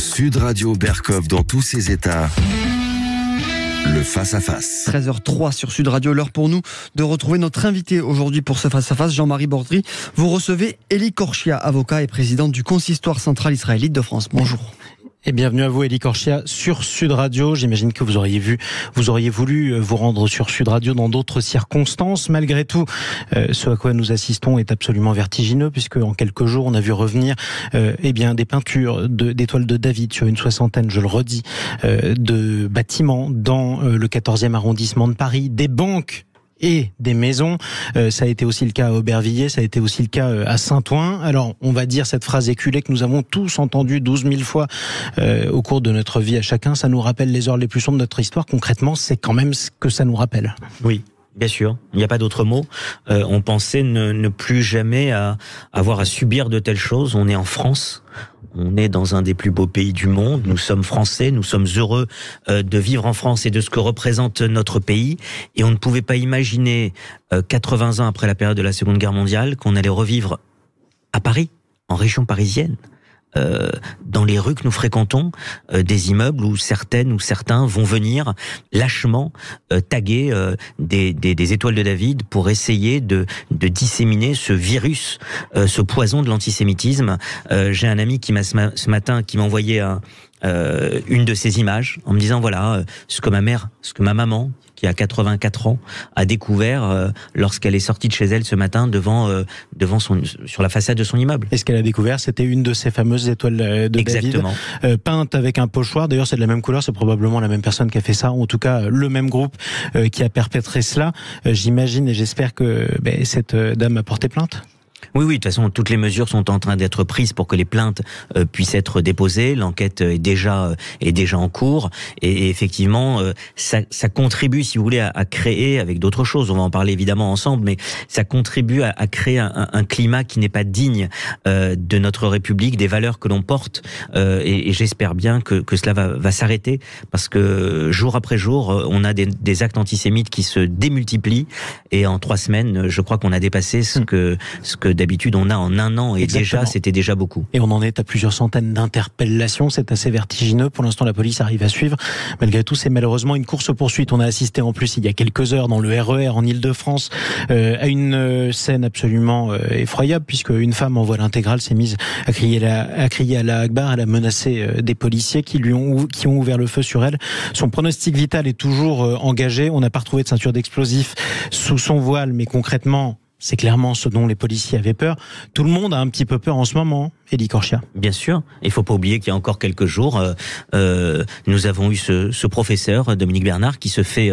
Sud Radio Berkov dans tous ses états. Le face-à-face. 13h03 sur Sud Radio, l'heure pour nous de retrouver notre invité aujourd'hui pour ce face-à-face, Jean-Marie Bordry. Vous recevez Elie Korchia, avocat et présidente du Consistoire central israélite de France. Bonjour. Et bienvenue à vous, Elie Korchia, sur Sud Radio. J'imagine que vous auriez voulu vous rendre sur Sud Radio dans d'autres circonstances. Malgré tout, ce à quoi nous assistons est absolument vertigineux, puisque en quelques jours, on a vu revenir des peintures d'étoiles de David sur une soixantaine, je le redis, de bâtiments dans le 14e arrondissement de Paris, des banques et des maisons. Ça a été aussi le cas à Aubervilliers, ça a été aussi le cas à Saint-Ouen. Alors, on va dire cette phrase éculée que nous avons tous entendue 12 000 fois au cours de notre vie à chacun. Ça nous rappelle les heures les plus sombres de notre histoire. Concrètement, c'est quand même ce que ça nous rappelle. Oui. Bien sûr, il n'y a pas d'autre mot. On pensait ne plus jamais avoir à subir de telles choses. On est en France, on est dans un des plus beaux pays du monde. Nous sommes français, nous sommes heureux de vivre en France et de ce que représente notre pays. Et on ne pouvait pas imaginer, 80 ans après la période de la Seconde Guerre mondiale, qu'on allait revivre à Paris, en région parisienne. Dans les rues que nous fréquentons, des immeubles où certaines ou certains vont venir lâchement taguer des étoiles de David pour essayer de disséminer ce virus, ce poison de l'antisémitisme. J'ai un ami qui ce matin qui m'a envoyé une de ces images en me disant voilà ce que ma maman qui a 84 ans a découvert lorsqu'elle est sortie de chez elle ce matin sur la façade de son immeuble. Et ce qu'elle a découvert, c'était une de ces fameuses étoiles de Exactement. David, peinte avec un pochoir. D'ailleurs, c'est de la même couleur, c'est probablement la même personne qui a fait ça, ou en tout cas le même groupe qui a perpétré cela. J'imagine et j'espère que cette dame a porté plainte. Oui, de toute façon, toutes les mesures sont en train d'être prises pour que les plaintes puissent être déposées. L'enquête est déjà en cours. Et effectivement, ça contribue, si vous voulez, à créer, avec d'autres choses, on va en parler évidemment ensemble, mais ça contribue à créer un climat qui n'est pas digne de notre République, des valeurs que l'on porte. Et j'espère bien que cela va s'arrêter, parce que jour après jour, on a des actes antisémites qui se démultiplient. Et en 3 semaines, je crois qu'on a dépassé ce que d'habitude on a en un an, et Exactement. C'était déjà beaucoup. Et on en est à plusieurs centaines d'interpellations, c'est assez vertigineux. Pour l'instant, la police arrive à suivre. Malgré tout, c'est malheureusement une course-poursuite. On a assisté en plus il y a quelques heures dans le RER en Île-de-France à une scène absolument effroyable, puisque une femme en voile intégral s'est mise à crier Allah Akbar. Elle a menacé des policiers qui ont ouvert le feu sur elle. Son pronostic vital est toujours engagé. On n'a pas retrouvé de ceinture d'explosifs sous son voile, mais concrètement, c'est clairement ce dont les policiers avaient peur. Tout le monde a un petit peu peur en ce moment, Elie Korchia. Bien sûr. Il faut pas oublier qu'il y a encore quelques jours, nous avons eu ce professeur, Dominique Bernard, qui se fait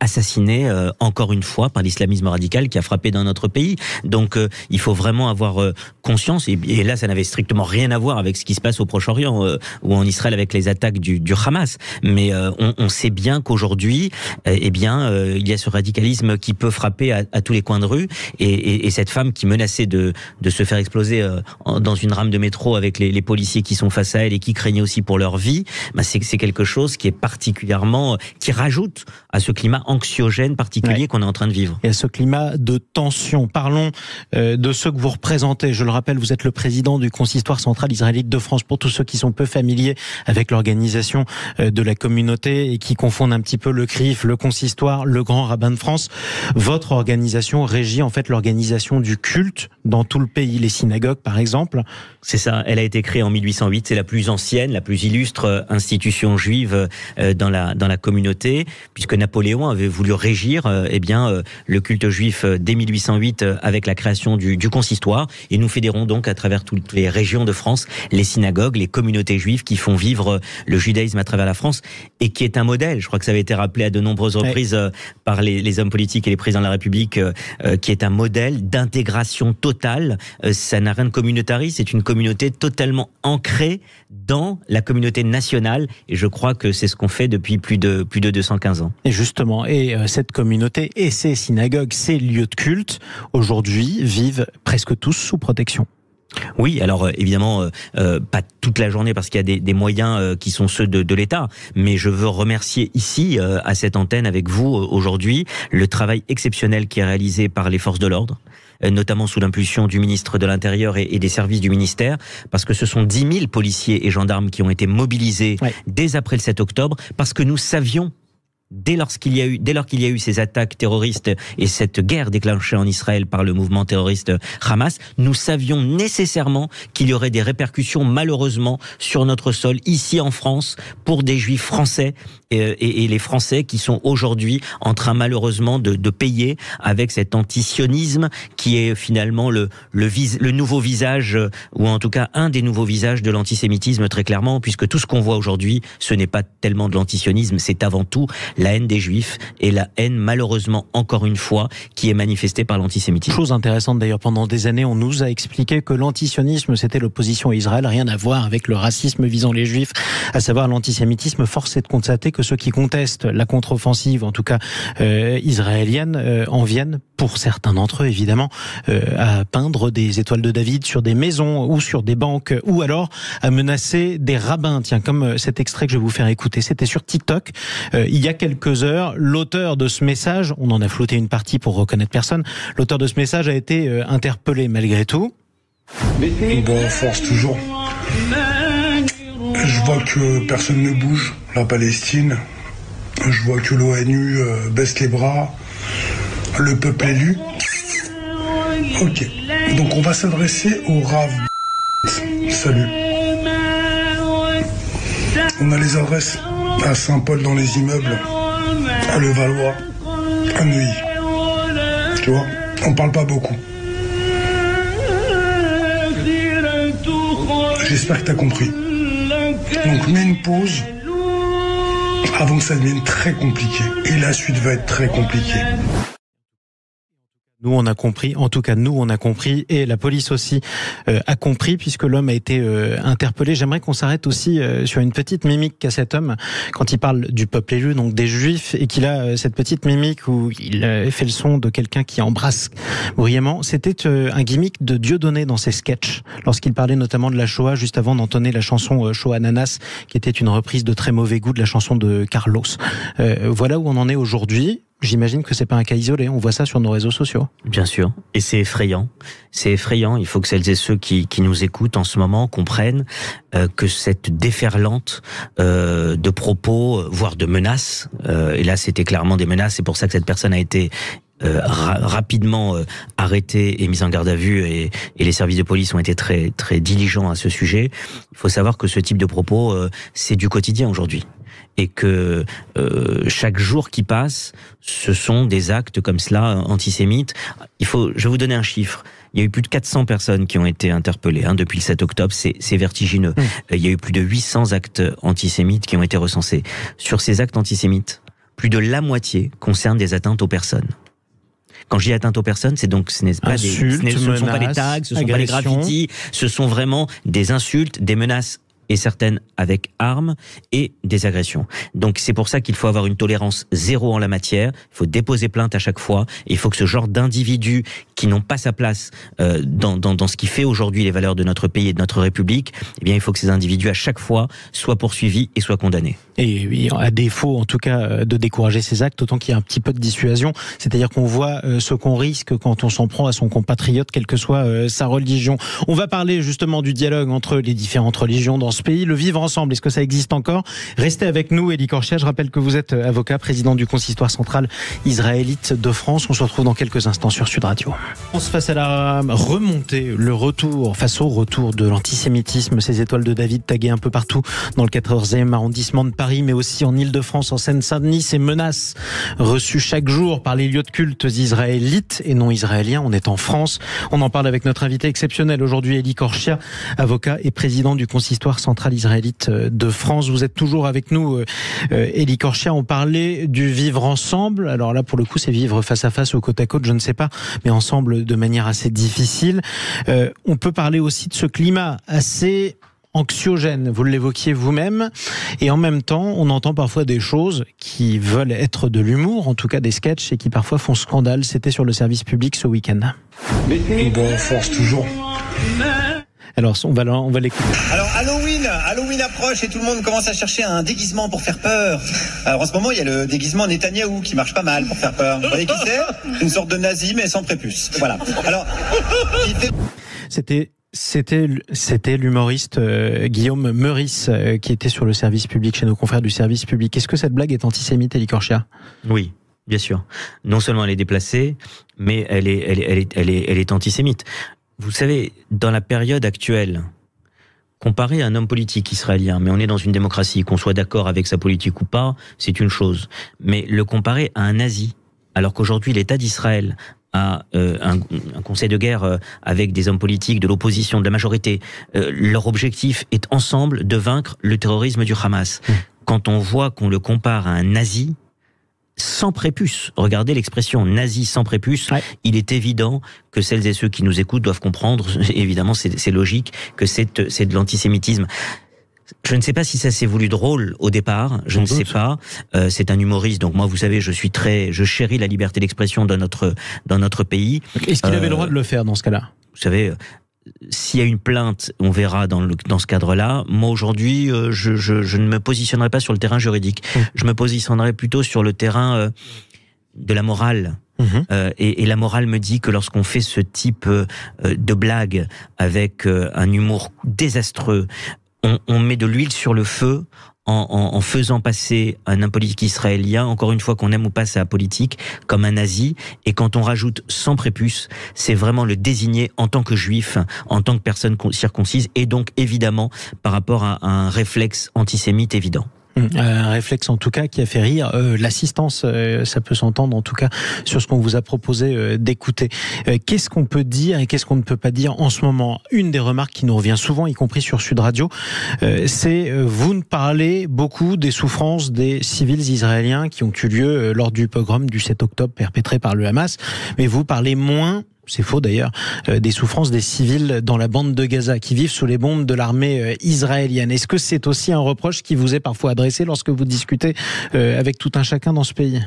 assassiner encore une fois par l'islamisme radical qui a frappé dans notre pays. Donc, il faut vraiment avoir conscience. Et là, ça n'avait strictement rien à voir avec ce qui se passe au Proche-Orient ou en Israël avec les attaques du Hamas. Mais on sait bien qu'aujourd'hui, il y a ce radicalisme qui peut frapper à tous les coins de rue. Et cette femme qui menaçait de se faire exploser dans une rame de métro avec les policiers qui sont face à elle et qui craignaient aussi pour leur vie, c'est quelque chose qui est particulièrement, qui rajoute à ce climat anxiogène particulier qu'on est en train de vivre. Et à ce climat de tension. Parlons de ceux que vous représentez. Je le rappelle, vous êtes le président du Consistoire central israélite de France. Pour tous ceux qui sont peu familiers avec l'organisation de la communauté et qui confondent un petit peu le CRIF, le Consistoire, le Grand Rabbin de France, votre organisation régit en fait l'organisation du culte dans tout le pays, les synagogues par exemple. C'est ça, elle a été créée en 1808, c'est la plus ancienne, la plus illustre institution juive dans la communauté, puisque Napoléon avait voulu régir le culte juif dès 1808 avec la création du consistoire, et nous fédérons donc à travers toutes les régions de France les synagogues, les communautés juives qui font vivre le judaïsme à travers la France, et qui est un modèle, je crois que ça avait été rappelé à de nombreuses reprises par les hommes politiques et les présidents de la République, qui est un modèle d'intégration totale. Ça n'a rien de communautariste, c'est une communauté totalement ancrée dans la communauté nationale, et je crois que c'est ce qu'on fait depuis plus de 215 ans. Et justement, cette communauté et ces synagogues, ces lieux de culte, aujourd'hui vivent presque tous sous protection. Oui, alors évidemment, pas toute la journée parce qu'il y a des moyens qui sont ceux de l'État, mais je veux remercier ici, à cette antenne avec vous aujourd'hui, le travail exceptionnel qui est réalisé par les forces de l'ordre, notamment sous l'impulsion du ministre de l'Intérieur et des services du ministère, parce que ce sont 10 000 policiers et gendarmes qui ont été mobilisés dès après le 7 octobre, parce que nous savions, dès lors qu'il y a eu ces attaques terroristes et cette guerre déclenchée en Israël par le mouvement terroriste Hamas, nous savions nécessairement qu'il y aurait des répercussions malheureusement sur notre sol, ici en France, pour des juifs français et les Français qui sont aujourd'hui en train malheureusement de payer avec cet antisionisme qui est finalement le nouveau visage, ou en tout cas un des nouveaux visages de l'antisémitisme très clairement, puisque tout ce qu'on voit aujourd'hui, ce n'est pas tellement de l'antisionisme, c'est avant tout la haine des Juifs et la haine, malheureusement, encore une fois, qui est manifestée par l'antisémitisme. Chose intéressante d'ailleurs, pendant des années, on nous a expliqué que l'antisionisme, c'était l'opposition à Israël, rien à voir avec le racisme visant les Juifs, à savoir l'antisémitisme. Force est de constater que ceux qui contestent la contre-offensive, en tout cas israélienne, en viennent, pour certains d'entre eux évidemment, à peindre des étoiles de David sur des maisons ou sur des banques, ou alors à menacer des rabbins. Tiens, comme cet extrait que je vais vous faire écouter, c'était sur TikTok, il y a quelques heures. L'auteur de ce message, on en a flouté une partie pour reconnaître personne, l'auteur de ce message a été interpellé malgré tout. Bon, force toujours. Je vois que personne ne bouge, la Palestine. Je vois que l'ONU baisse les bras. Le peuple élu. Ok. Donc on va s'adresser au Rav. Salut. On a les adresses à Saint-Paul dans les immeubles, à Levallois, à Neuilly. Tu vois, on parle pas beaucoup. J'espère que t'as compris. Donc mets une pause avant que ça devienne très compliqué. Et la suite va être très compliquée. Nous, on a compris. En tout cas, nous, on a compris. Et la police aussi a compris, puisque l'homme a été interpellé. J'aimerais qu'on s'arrête aussi sur une petite mimique qu'a cet homme quand il parle du peuple élu, donc des Juifs, et qu'il a cette petite mimique où il fait le son de quelqu'un qui embrasse bruyamment. C'était un gimmick de Dieudonné dans ses sketchs, lorsqu'il parlait notamment de la Shoah, juste avant d'entonner la chanson Shoah Ananas, qui était une reprise de très mauvais goût de la chanson de Carlos. Voilà où on en est aujourd'hui. J'imagine que c'est pas un cas isolé, on voit ça sur nos réseaux sociaux. Bien sûr, et c'est effrayant. C'est effrayant, il faut que celles et ceux qui nous écoutent en ce moment comprennent que cette déferlante de propos, voire de menaces, et là c'était clairement des menaces, c'est pour ça que cette personne a été rapidement arrêté et mis en garde à vue, et les services de police ont été très très diligents à ce sujet. Il faut savoir que ce type de propos, c'est du quotidien aujourd'hui. Et que chaque jour qui passe, ce sont des actes comme cela antisémites. Je vais vous donner un chiffre. Il y a eu plus de 400 personnes qui ont été interpellées depuis le 7 octobre. C'est vertigineux. Il y a eu plus de 800 actes antisémites qui ont été recensés. Sur ces actes antisémites, plus de la moitié concernent des atteintes aux personnes. Quand je dis atteinte aux personnes, ce ne sont pas des tags, ce ne sont pas des graffitis, ce sont vraiment des insultes, des menaces, et certaines avec armes et des agressions. Donc c'est pour ça qu'il faut avoir une tolérance zéro en la matière, il faut déposer plainte à chaque fois, et il faut que ce genre d'individus qui n'ont pas sa place dans ce qui fait aujourd'hui les valeurs de notre pays et de notre République, eh bien il faut que ces individus à chaque fois soient poursuivis et soient condamnés. Et oui, à défaut en tout cas de décourager ces actes, autant qu'il y a un petit peu de dissuasion, c'est-à-dire qu'on voit ce qu'on risque quand on s'en prend à son compatriote, quelle que soit sa religion. On va parler justement du dialogue entre les différentes religions dans ce pays, le vivre ensemble, est-ce que ça existe encore? Restez avec nous, Élie Korchia, je rappelle que vous êtes avocat, président du consistoire central israélite de France. On se retrouve dans quelques instants sur Sud Radio. On se face à la remontée, face au retour de l'antisémitisme, ces étoiles de David taguées un peu partout dans le 14e arrondissement de Paris, mais aussi en Ile-de-France, en Seine-Saint-Denis, ces menaces reçues chaque jour par les lieux de culte israélites et non israéliens. On est en France. On en parle avec notre invité exceptionnel aujourd'hui, Élie Korchia, avocat et président du consistoire central israélite de France. Vous êtes toujours avec nous, Élie Korchia. On parlait du vivre ensemble. Alors là, pour le coup, c'est vivre face à face ou côte à côte, je ne sais pas, mais ensemble de manière assez difficile. On peut parler aussi de ce climat assez anxiogène, vous l'évoquiez vous-même, et en même temps, on entend parfois des choses qui veulent être de l'humour, en tout cas des sketchs, et qui parfois font scandale. C'était sur le service public ce week-end. Bon, force toujours. Alors, on va l'écouter. Alors, Halloween approche et tout le monde commence à chercher un déguisement pour faire peur. Alors, en ce moment, il y a le déguisement Netanyahou qui marche pas mal pour faire peur. Vous voyez qui c'est ? Une sorte de nazi, mais sans prépuce. Voilà. Alors, C'était l'humoriste Guillaume Meurice qui était sur le service public, chez nos confrères du service public. Est-ce que cette blague est antisémite, Élie Korchia ? Oui, bien sûr. Non seulement elle est déplacée, mais elle est antisémite. Vous savez, dans la période actuelle, comparer un homme politique israélien, mais on est dans une démocratie, qu'on soit d'accord avec sa politique ou pas, c'est une chose. Mais le comparer à un nazi, alors qu'aujourd'hui l'État d'Israël a un conseil de guerre avec des hommes politiques de l'opposition, de la majorité, leur objectif est ensemble de vaincre le terrorisme du Hamas. Quand on voit qu'on le compare à un nazi, sans prépuce, regardez l'expression nazi sans prépuce, ouais. Il est évident que celles et ceux qui nous écoutent doivent comprendre, évidemment c'est logique, que c'est de l'antisémitisme. Je ne sais pas si ça s'est voulu drôle au départ, je ne sais pas. C'est un humoriste, donc moi, vous savez, je chéris la liberté d'expression dans notre pays. Est-ce qu'il avait le droit de le faire dans ce cas-là ? Vous savez, s'il y a une plainte, on verra dans ce cadre-là. Moi, aujourd'hui, je ne me positionnerai pas sur le terrain juridique. Je me positionnerai plutôt sur le terrain de la morale. Et la morale me dit que lorsqu'on fait ce type de blague avec un humour désastreux, on met de l'huile sur le feu en faisant passer un homme politique israélien, encore une fois qu'on aime ou pas sa politique, comme un nazi. Et quand on rajoute sans prépuce, c'est vraiment le désigner en tant que juif, en tant que personne circoncise, et donc évidemment par rapport à un réflexe antisémite évident. Un réflexe en tout cas qui a fait rire l'assistance, ça peut s'entendre en tout cas sur ce qu'on vous a proposé d'écouter. Qu'est-ce qu'on peut dire et qu'est-ce qu'on ne peut pas dire en ce moment ? Une des remarques qui nous revient souvent, y compris sur Sud Radio, c'est vous ne parlez beaucoup des souffrances des civils israéliens qui ont eu lieu lors du pogrom du 7 octobre perpétré par le Hamas, mais vous parlez moins, c'est faux d'ailleurs, des souffrances des civils dans la bande de Gaza qui vivent sous les bombes de l'armée israélienne. Est-ce que c'est aussi un reproche qui vous est parfois adressé lorsque vous discutez avec tout un chacun dans ce pays ?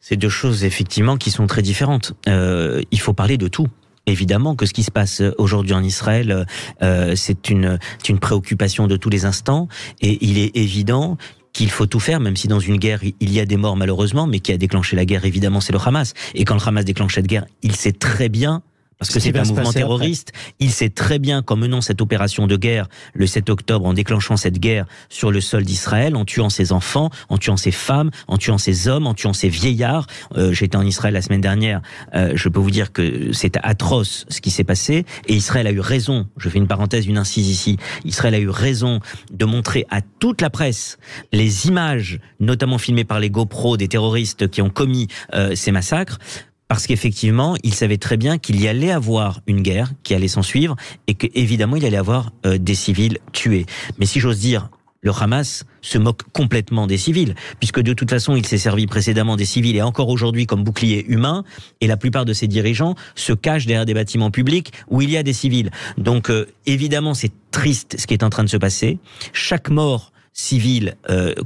C'est deux choses effectivement qui sont très différentes. Il faut parler de tout. Évidemment que ce qui se passe aujourd'hui en Israël, c'est une préoccupation de tous les instants, et il est évident qu'il faut tout faire, même si dans une guerre il y a des morts malheureusement, mais qui a déclenché la guerre évidemment c'est le Hamas. Et quand le Hamas déclenche cette guerre, il sait très bien, parce que c'est un mouvement terroriste, il sait très bien qu'en menant cette opération de guerre le 7 octobre, en déclenchant cette guerre sur le sol d'Israël, en tuant ses enfants, en tuant ses femmes, en tuant ses hommes, en tuant ses vieillards. J'étais en Israël la semaine dernière, je peux vous dire que c'est atroce ce qui s'est passé, et Israël a eu raison, je fais une parenthèse, une incise ici, Israël a eu raison de montrer à toute la presse les images, notamment filmées par les GoPro des terroristes qui ont commis ces massacres, parce qu'effectivement, il savait très bien qu'il y allait avoir une guerre qui allait s'en suivre et qu'évidemment, il allait avoir des civils tués. Mais si j'ose dire, le Hamas se moque complètement des civils, puisque de toute façon, il s'est servi précédemment des civils et encore aujourd'hui comme bouclier humain, et la plupart de ses dirigeants se cachent derrière des bâtiments publics où il y a des civils. Donc évidemment, c'est triste ce qui est en train de se passer. Chaque mort civil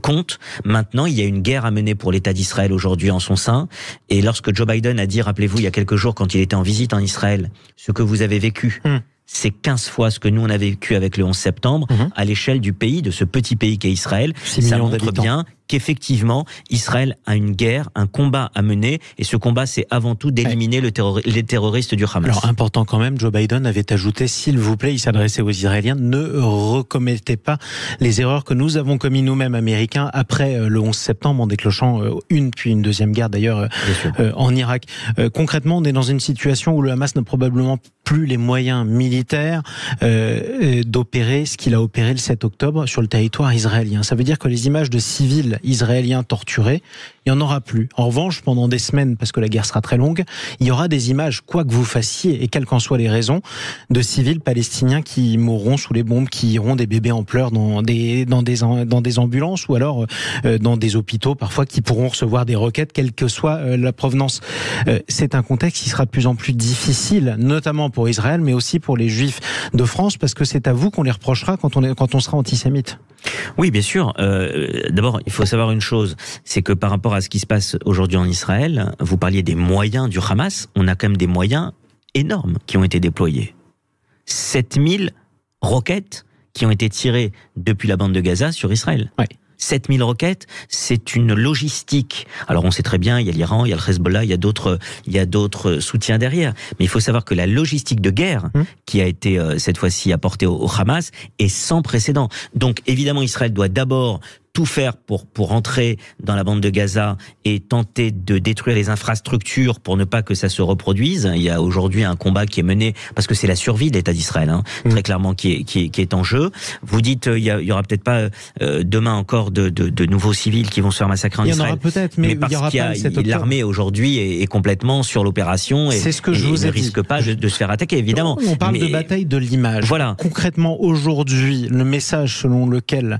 compte. Maintenant, il y a une guerre à mener pour l'État d'Israël aujourd'hui en son sein. Et lorsque Joe Biden a dit, rappelez-vous, il y a quelques jours, quand il était en visite en Israël, ce que vous avez vécu, c'est 15 fois ce que nous on a vécu avec le 11 septembre, à l'échelle du pays, de ce petit pays qu'est Israël. Ça montre bien qu'effectivement, Israël a une guerre, un combat à mener, et ce combat, c'est avant tout d'éliminer les terroristes du Hamas. Alors, important quand même, Joe Biden avait ajouté, s'il vous plaît, il s'adressait aux Israéliens, ne recommettez pas les erreurs que nous avons commises nous-mêmes, Américains, après le 11 septembre, en déclachant une, puis une deuxième guerre d'ailleurs en Irak. Concrètement, on est dans une situation où le Hamas n'a probablement plus les moyens militaires d'opérer ce qu'il a opéré le 7 octobre sur le territoire israélien. Ça veut dire que les images de civils israéliens torturés, il n'y en aura plus. En revanche, pendant des semaines, parce que la guerre sera très longue, il y aura des images, quoi que vous fassiez, et quelles qu'en soient les raisons, de civils palestiniens qui mourront sous les bombes, qui iront des bébés en pleurs dans des ambulances, ou alors dans des hôpitaux, parfois, qui pourront recevoir des roquettes, quelle que soit la provenance. C'est un contexte qui sera de plus en plus difficile, notamment pour Israël, mais aussi pour les Juifs de France, parce que c'est à vous qu'on les reprochera quand on sera antisémite. Oui, bien sûr. D'abord, il faut savoir une chose, c'est que par rapport à ce qui se passe aujourd'hui en Israël, vous parliez des moyens du Hamas, on a quand même des moyens énormes qui ont été déployés. 7000 roquettes qui ont été tirées depuis la bande de Gaza sur Israël. Ouais. 7000 roquettes, c'est une logistique. Alors on sait très bien, il y a l'Iran, il y a le Hezbollah, il y a d'autres soutiens derrière. Mais il faut savoir que la logistique de guerre qui a été cette fois-ci apportée au Hamas est sans précédent. Donc évidemment, Israël doit d'abord tout faire pour entrer dans la bande de Gaza et tenter de détruire les infrastructures pour ne pas que ça se reproduise. Il y a aujourd'hui un combat qui est mené parce que c'est la survie de l'État d'Israël, très clairement, qui est en jeu. Vous dites il y aura peut-être pas demain encore de nouveaux civils qui vont se faire massacrer en Israël. Il y en aura peut-être, mais parce il y aura pas cet octobre. L'armée aujourd'hui est complètement sur l'opération et, c'est ce que je vous ai ne dit. risque pas de se faire attaquer, évidemment. On parle de bataille de l'image. Voilà. Concrètement, aujourd'hui, le message selon lequel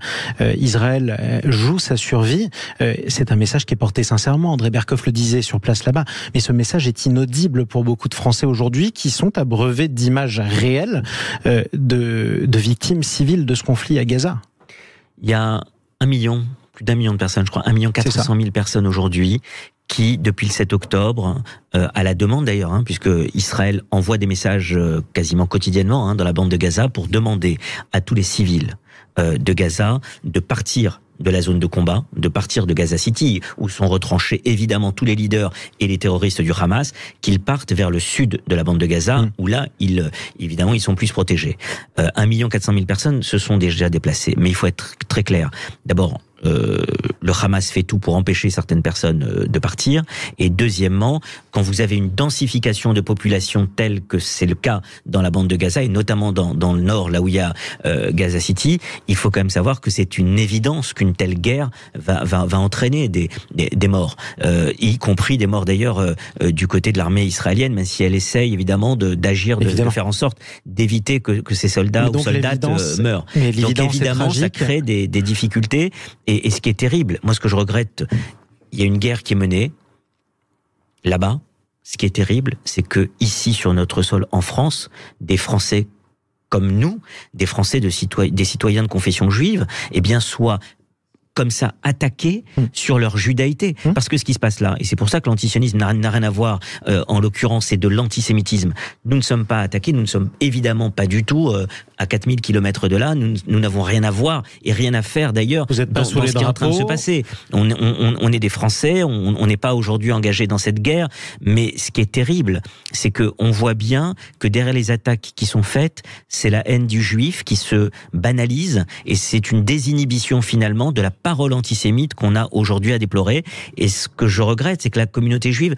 Israël joue sa survie, c'est un message qui est porté sincèrement. André Berkoff le disait sur place là-bas, mais ce message est inaudible pour beaucoup de Français aujourd'hui qui sont abreuvés d'images réelles de victimes civiles de ce conflit à Gaza. Il y a plus d'1 million de personnes, je crois, 1 400 000 personnes aujourd'hui qui, depuis le 7 octobre, à la demande d'ailleurs, puisque Israël envoie des messages quasiment quotidiennement dans la bande de Gaza pour demander à tous les civils de Gaza de partir de la zone de combat, de partir de Gaza City, où sont retranchés évidemment tous les leaders et les terroristes du Hamas, qu'ils partent vers le sud de la bande de Gaza, où là, évidemment, ils sont plus protégés. 1 400 000 personnes se sont déjà déplacées. Mais il faut être très clair. D'abord, le Hamas fait tout pour empêcher certaines personnes de partir. Et deuxièmement, quand vous avez une densification de population telle que c'est le cas dans la bande de Gaza, et notamment dans le nord, là où il y a Gaza City, il faut quand même savoir que c'est une évidence qu'une telle guerre va entraîner des morts, y compris des morts d'ailleurs du côté de l'armée israélienne, même si elle essaye évidemment d'agir, de faire en sorte d'éviter que ces soldats ou soldates meurent. Donc évidemment, ça crée des difficultés. Et ce qui est terrible, moi ce que je regrette, il y a une guerre qui est menée là-bas. Ce qui est terrible, c'est que ici sur notre sol en France, des Français comme nous, des Français des citoyens de confession juive, eh bien soient comme ça attaqués sur leur judaïté. Parce que ce qui se passe là, et c'est pour ça que l'antisionisme n'a rien à voir, en l'occurrence, c'est de l'antisémitisme. Nous ne sommes pas attaqués, nous ne sommes évidemment pas du tout à 4000 km de là, nous n'avons rien à voir et rien à faire d'ailleurs dans ce qui est en train de se passer. On est des Français, on n'est pas aujourd'hui engagés dans cette guerre, mais ce qui est terrible, c'est qu'on voit bien que derrière les attaques qui sont faites, c'est la haine du juif qui se banalise et c'est une désinhibition finalement de la parole antisémite qu'on a aujourd'hui à déplorer. Et ce que je regrette, c'est que la communauté juive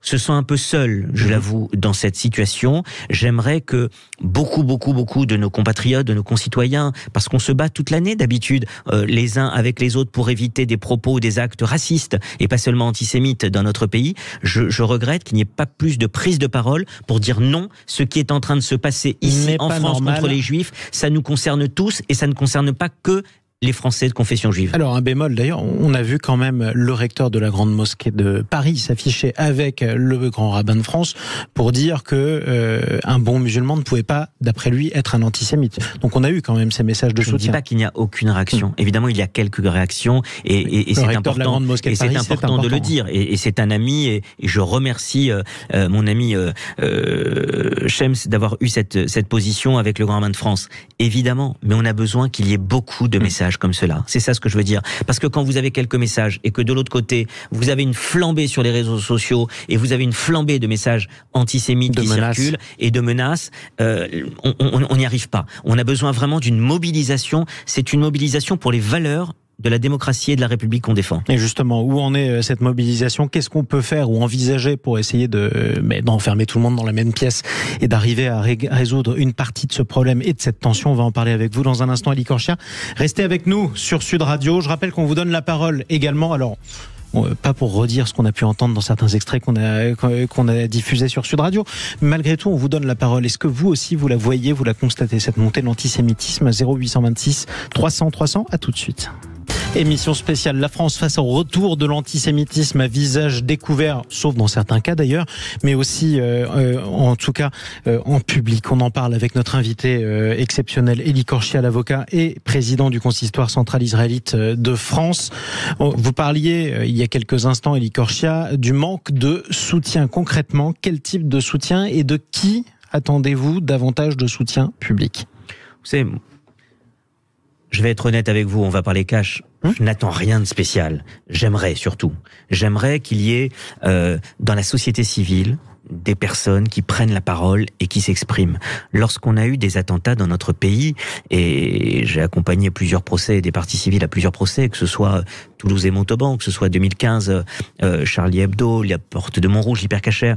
se sent un peu seule, je l'avoue, dans cette situation. J'aimerais que beaucoup de nos compatriotes, de nos concitoyens, parce qu'on se bat toute l'année d'habitude, les uns avec les autres pour éviter des propos, des actes racistes et pas seulement antisémites dans notre pays, je regrette qu'il n'y ait pas plus de prise de parole pour dire non, ce qui est en train de se passer ici en France contre les Juifs, ça nous concerne tous et ça ne concerne pas que les Français de confession juive. Alors un bémol d'ailleurs, on a vu quand même le recteur de la grande mosquée de Paris s'afficher avec le grand rabbin de France pour dire que un bon musulman ne pouvait pas, d'après lui, être un antisémite. Donc on a eu quand même ces messages de soutien. Je ne dis pas qu'il n'y a aucune réaction. Évidemment, il y a quelques réactions et c'est important. Et c'est important de le dire. Et c'est un ami et je remercie mon ami Shems d'avoir eu cette position avec le grand rabbin de France. Évidemment, mais on a besoin qu'il y ait beaucoup de messages comme cela. C'est ça ce que je veux dire. Parce que quand vous avez quelques messages et que de l'autre côté, vous avez une flambée sur les réseaux sociaux et vous avez une flambée de messages antisémites qui circulent et de menaces, on n'y arrive pas. On a besoin vraiment d'une mobilisation. C'est une mobilisation pour les valeurs de la démocratie et de la République qu'on défend. Et justement, où en est cette mobilisation? Qu'est-ce qu'on peut faire ou envisager pour essayer d'enfermer tout le monde dans la même pièce et d'arriver à résoudre une partie de ce problème et de cette tension? On va en parler avec vous dans un instant, Élie Korchia. Restez avec nous sur Sud Radio. Je rappelle qu'on vous donne la parole également. Alors, pas pour redire ce qu'on a pu entendre dans certains extraits qu'on a diffusés sur Sud Radio. Mais malgré tout, on vous donne la parole. Est-ce que vous aussi, vous la voyez, vous la constatez, cette montée de l'antisémitisme à 0826 300 300? À tout de suite. Émission spéciale, la France face au retour de l'antisémitisme à visage découvert, sauf dans certains cas d'ailleurs, mais aussi en tout cas en public. On en parle avec notre invité exceptionnel, Élie Korchia, l'avocat et président du consistoire central israélite de France. Vous parliez il y a quelques instants, Élie Korchia, du manque de soutien. Concrètement, quel type de soutien et de qui attendez-vous davantage de soutien public? Vous savez, je vais être honnête avec vous, on va parler cash. Je n'attends rien de spécial. J'aimerais qu'il y ait dans la société civile des personnes qui prennent la parole et qui s'expriment. Lorsqu'on a eu des attentats dans notre pays, et j'ai accompagné plusieurs procès, des parties civiles à plusieurs procès, que ce soit Toulouse et Montauban, que ce soit 2015, Charlie Hebdo, la porte de Montrouge, l'Hypercacher,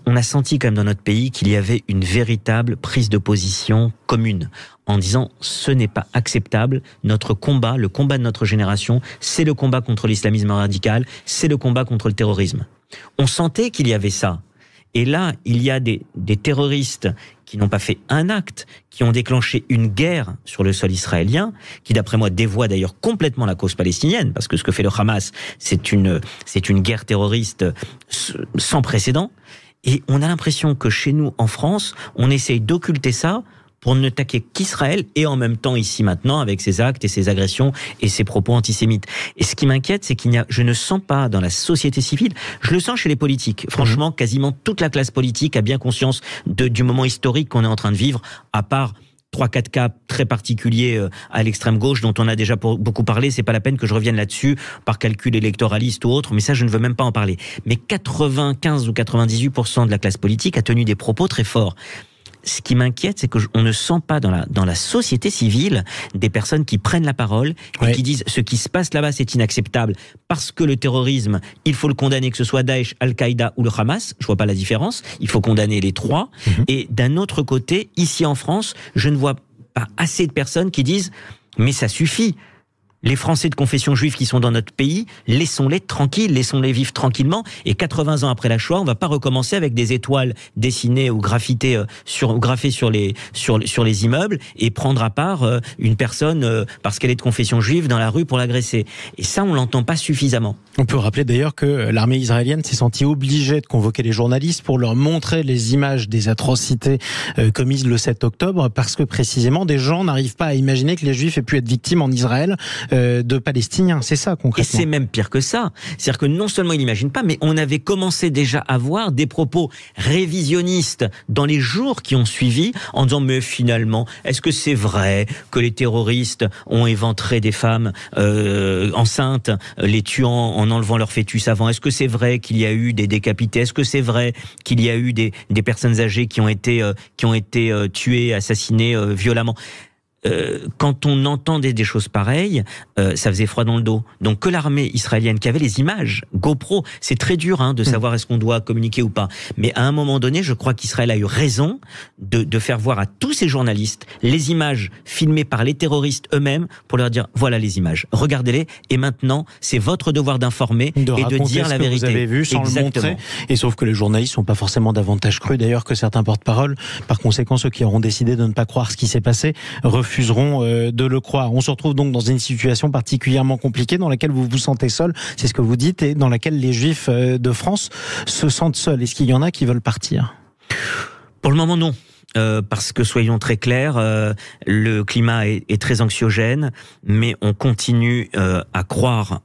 on a senti quand même dans notre pays qu'il y avait une véritable prise de position commune en disant ce n'est pas acceptable, notre combat, le combat de notre génération, c'est le combat contre l'islamisme radical, c'est le combat contre le terrorisme. On sentait qu'il y avait ça. Et là, il y a des terroristes qui n'ont pas fait un acte, qui ont déclenché une guerre sur le sol israélien, qui d'après moi dévoie d'ailleurs complètement la cause palestinienne, parce que ce que fait le Hamas, c'est une guerre terroriste sans précédent. Et on a l'impression que chez nous, en France, on essaye d'occulter ça pour ne taquer qu'Israël, et en même temps ici maintenant avec ses actes et ses agressions et ses propos antisémites. Et ce qui m'inquiète, c'est je ne sens pas dans la société civile, je le sens chez les politiques. Franchement, quasiment toute la classe politique a bien conscience du moment historique qu'on est en train de vivre, à part 3-4 cas très particuliers à l'extrême gauche dont on a déjà beaucoup parlé, c'est pas la peine que je revienne là-dessus par calcul électoraliste ou autre, mais ça je ne veux même pas en parler. Mais 95 ou 98% de la classe politique a tenu des propos très forts. Ce qui m'inquiète, c'est qu'on ne sent pas dans la société civile des personnes qui prennent la parole et qui disent ce qui se passe là-bas c'est inacceptable parce que le terrorisme, il faut le condamner, que ce soit Daesh, Al-Qaïda ou le Hamas, je vois pas la différence, il faut condamner les trois. Et d'un autre côté, ici en France, je ne vois pas assez de personnes qui disent mais ça suffit. Les Français de confession juive qui sont dans notre pays, laissons-les tranquilles, laissons-les vivre tranquillement. Et 80 ans après la Shoah, on va pas recommencer avec des étoiles dessinées ou graffées sur les immeubles et prendre à part une personne parce qu'elle est de confession juive dans la rue pour l'agresser. Et ça, on l'entend pas suffisamment. On peut rappeler d'ailleurs que l'armée israélienne s'est sentie obligée de convoquer les journalistes pour leur montrer les images des atrocités commises le 7 octobre parce que précisément des gens n'arrivent pas à imaginer que les Juifs aient pu être victimes en Israël de Palestiniens. C'est ça concrètement. Et c'est même pire que ça. C'est-à-dire que non seulement ils n'imaginent pas, mais on avait commencé déjà à voir des propos révisionnistes dans les jours qui ont suivi en disant mais finalement, est-ce que c'est vrai que les terroristes ont éventré des femmes enceintes, les tuant en enlevant leur fœtus avant? Est-ce que c'est vrai qu'il y a eu des décapités? Est-ce que c'est vrai qu'il y a eu des personnes âgées qui ont été tuées, assassinées violemment? Quand on entendait des choses pareilles, ça faisait froid dans le dos. Donc que l'armée israélienne, qui avait les images, GoPro, c'est très dur de savoir est-ce qu'on doit communiquer ou pas. Mais à un moment donné, je crois qu'Israël a eu raison de faire voir à tous ces journalistes les images filmées par les terroristes eux-mêmes pour leur dire voilà les images, regardez-les et maintenant c'est votre devoir d'informer et de dire la vérité. Vous avez vu sans le montrer. Et sauf que les journalistes sont pas forcément davantage crus d'ailleurs que certains porte-parole. Par conséquent, ceux qui auront décidé de ne pas croire ce qui s'est passé refuseront de le croire. On se retrouve donc dans une situation particulièrement compliquée dans laquelle vous vous sentez seul, c'est ce que vous dites, et dans laquelle les Juifs de France se sentent seuls. Est-ce qu'il y en a qui veulent partir? Pour le moment, non. Parce que soyons très clairs, le climat est très anxiogène, mais on continue à croire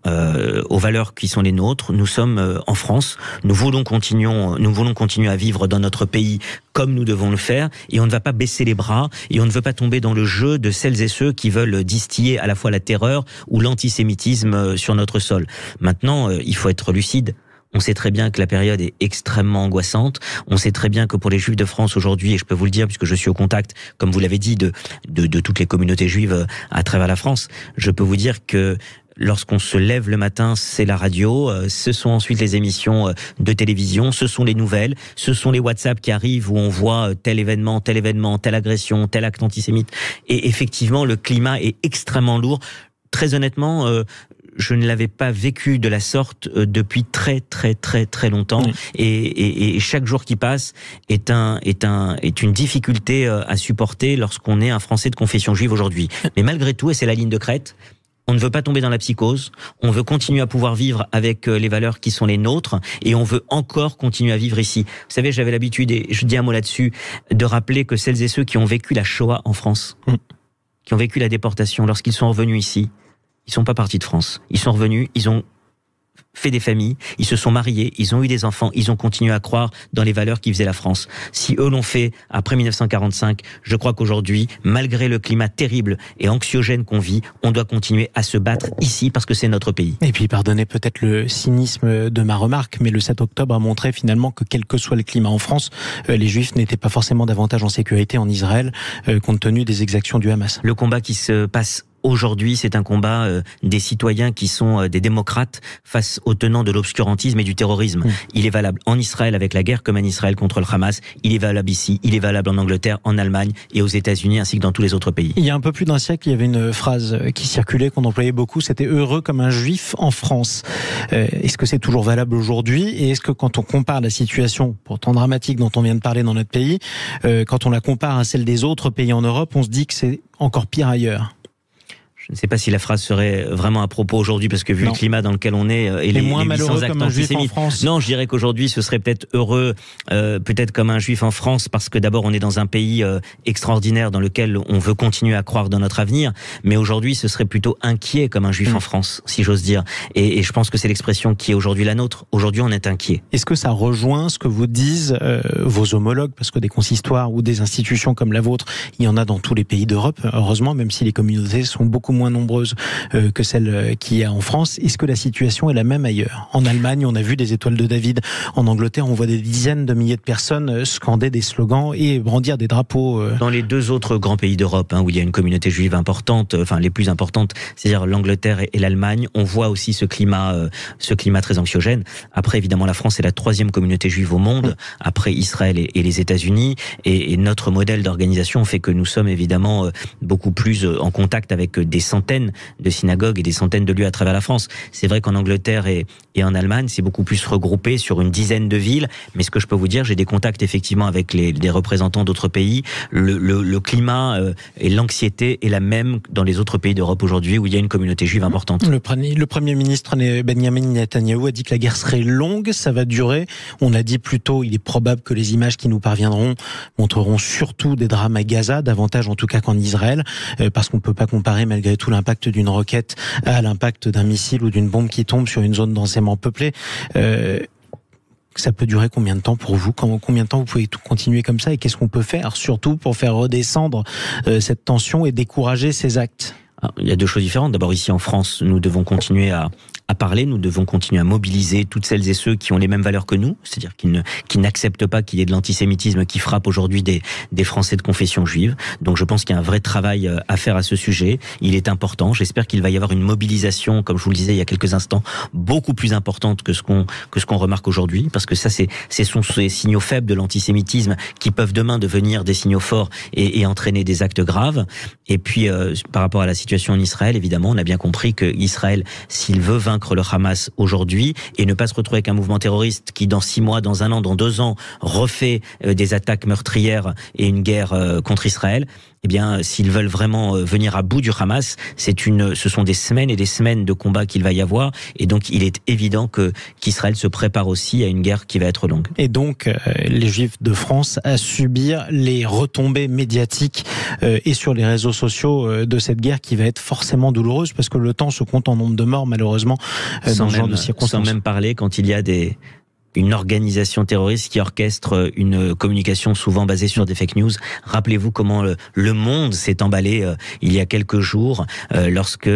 aux valeurs qui sont les nôtres. Nous sommes en France, nous voulons continuer à vivre dans notre pays comme nous devons le faire, et on ne va pas baisser les bras, et on ne veut pas tomber dans le jeu de celles et ceux qui veulent distiller à la fois la terreur ou l'antisémitisme sur notre sol. Maintenant, il faut être lucide. On sait très bien que la période est extrêmement angoissante. On sait très bien que pour les Juifs de France aujourd'hui, et je peux vous le dire puisque je suis au contact, comme vous l'avez dit, de toutes les communautés juives à travers la France, je peux vous dire que lorsqu'on se lève le matin, c'est la radio, ce sont ensuite les émissions de télévision, ce sont les nouvelles, ce sont les WhatsApp qui arrivent où on voit tel événement, telle agression, tel acte antisémite. Et effectivement, le climat est extrêmement lourd. Très honnêtement, je ne l'avais pas vécu de la sorte depuis très longtemps. Oui. Et chaque jour qui passe est une difficulté à supporter lorsqu'on est un Français de confession juive aujourd'hui. Mais malgré tout, et c'est la ligne de crête, on ne veut pas tomber dans la psychose, on veut continuer à pouvoir vivre avec les valeurs qui sont les nôtres, et on veut encore continuer à vivre ici. Vous savez, j'avais l'habitude, et je dis un mot là-dessus, de rappeler que celles et ceux qui ont vécu la Shoah en France, qui ont vécu la déportation, lorsqu'ils sont revenus ici, ils sont pas partis de France. Ils sont revenus, ils ont fait des familles, ils se sont mariés, ils ont eu des enfants, ils ont continué à croire dans les valeurs qui faisaient la France. Si eux l'ont fait après 1945, je crois qu'aujourd'hui, malgré le climat terrible et anxiogène qu'on vit, on doit continuer à se battre ici parce que c'est notre pays. Et puis pardonnez peut-être le cynisme de ma remarque, mais le 7 octobre a montré finalement que quel que soit le climat en France, les Juifs n'étaient pas forcément davantage en sécurité en Israël, compte tenu des exactions du Hamas. Le combat qui se passe aujourd'hui, c'est un combat des citoyens qui sont des démocrates face aux tenants de l'obscurantisme et du terrorisme. Il est valable en Israël avec la guerre comme en Israël contre le Hamas. Il est valable ici, il est valable en Angleterre, en Allemagne et aux États-Unis ainsi que dans tous les autres pays. Il y a un peu plus d'un siècle, il y avait une phrase qui circulait, qu'on employait beaucoup, c'était « heureux comme un juif en France ». Est-ce que c'est toujours valable aujourd'hui? Et est-ce que quand on compare la situation pourtant dramatique dont on vient de parler dans notre pays, quand on la compare à celle des autres pays en Europe, on se dit que c'est encore pire ailleurs? Je ne sais pas si la phrase serait vraiment à propos aujourd'hui, parce que vu le climat dans lequel on est et les moins 800 malheureux actes comme un juif en antisémites. France. Non, je dirais qu'aujourd'hui, ce serait peut-être heureux, peut-être comme un juif en France, parce que d'abord, on est dans un pays extraordinaire dans lequel on veut continuer à croire dans notre avenir. Mais aujourd'hui, ce serait plutôt inquiet comme un juif en France, si j'ose dire. Et je pense que c'est l'expression qui est aujourd'hui la nôtre. Aujourd'hui, on est inquiet. Est-ce que ça rejoint ce que vous disent vos homologues? Parce que des consistoires ou des institutions comme la vôtre, il y en a dans tous les pays d'Europe, heureusement, même si les communautés sont beaucoup moins nombreuses que celle qu'il y a en France. Est-ce que la situation est la même ailleurs? En Allemagne, on a vu des étoiles de David. En Angleterre, on voit des dizaines de milliers de personnes scander des slogans et brandir des drapeaux. Dans les deux autres grands pays d'Europe, où il y a une communauté juive importante, enfin les plus importantes, c'est-à-dire l'Angleterre et l'Allemagne, on voit aussi ce climat très anxiogène. Après, évidemment, la France est la troisième communauté juive au monde, après Israël et les États-Unis. Et notre modèle d'organisation fait que nous sommes évidemment beaucoup plus en contact avec des centaines de synagogues et des centaines de lieux à travers la France. C'est vrai qu'en Angleterre et en Allemagne, c'est beaucoup plus regroupé sur une dizaine de villes. Mais ce que je peux vous dire, j'ai des contacts effectivement avec des représentants d'autres pays. Le climat et l'anxiété est la même dans les autres pays d'Europe aujourd'hui où il y a une communauté juive importante. Le Premier ministre Benjamin Netanyahou a dit que la guerre serait longue, ça va durer. On a dit plus tôt, il est probable que les images qui nous parviendront montreront surtout des drames à Gaza, davantage en tout cas qu'en Israël, parce qu'on ne peut pas comparer malgré tout l'impact d'une roquette à l'impact d'un missile ou d'une bombe qui tombe sur une zone densément peuplée. Ça peut durer combien de temps pour vous? Combien de temps vous pouvez continuer comme ça? Et qu'est-ce qu'on peut faire, surtout pour faire redescendre cette tension et décourager ces actes? Alors, il y a deux choses différentes. D'abord, ici en France, nous devons continuer à parler, nous devons continuer à mobiliser toutes celles et ceux qui ont les mêmes valeurs que nous, c'est-à-dire qui n'acceptent pas qu'il y ait de l'antisémitisme qui frappe aujourd'hui des Français de confession juive. Donc je pense qu'il y a un vrai travail à faire à ce sujet. Il est important. J'espère qu'il va y avoir une mobilisation, comme je vous le disais il y a quelques instants, beaucoup plus importante que ce qu'on remarque aujourd'hui, parce que ça, ce sont ces signaux faibles de l'antisémitisme qui peuvent demain devenir des signaux forts et entraîner des actes graves. Et puis, par rapport à la situation en Israël, évidemment, on a bien compris que Israël, s'il veut vaincre le Hamas aujourd'hui et ne pas se retrouver avec un mouvement terroriste qui dans 6 mois, dans 1 an, dans 2 ans refait des attaques meurtrières et une guerre contre Israël, eh bien, s'ils veulent vraiment venir à bout du Hamas, ce sont des semaines et des semaines de combat qu'il va y avoir, et donc il est évident qu'Israël se prépare aussi à une guerre qui va être longue. Et donc, les Juifs de France à subir les retombées médiatiques et sur les réseaux sociaux de cette guerre qui va être forcément douloureuse, parce que le temps se compte en nombre de morts, malheureusement, dans ce genre de circonstances. Sans même parler quand il y a une organisation terroriste qui orchestre une communication souvent basée sur des fake news. Rappelez-vous comment le monde s'est emballé il y a quelques jours lorsque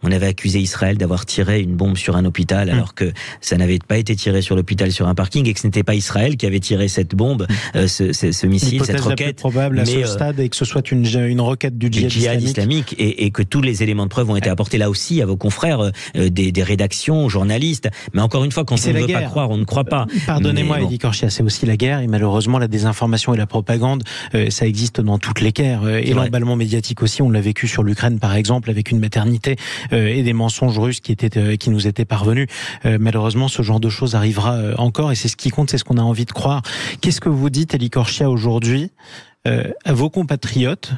on avait accusé Israël d'avoir tiré une bombe sur un hôpital alors que ça n'avait pas été tiré sur l'hôpital, sur un parking, et que ce n'était pas Israël qui avait tiré cette bombe, ce missile, cette roquette. La plus probable à ce stade et que ce soit une roquette du djihad islamique et que tous les éléments de preuve ont été apportés là aussi à vos confrères des rédactions, aux journalistes. Mais encore une fois, quand on ne veut pas croire, on ne croit pas. Pardonnez-moi, Elie Korchia, c'est aussi la guerre, et malheureusement la désinformation et la propagande, ça existe dans toutes les guerres, et l'emballement médiatique aussi, on l'a vécu sur l'Ukraine par exemple, avec une maternité et des mensonges russes qui nous étaient parvenus. Malheureusement, ce genre de choses arrivera encore, et c'est ce qui compte, c'est ce qu'on a envie de croire. Qu'est-ce que vous dites, Elie Korchia, aujourd'hui à vos compatriotes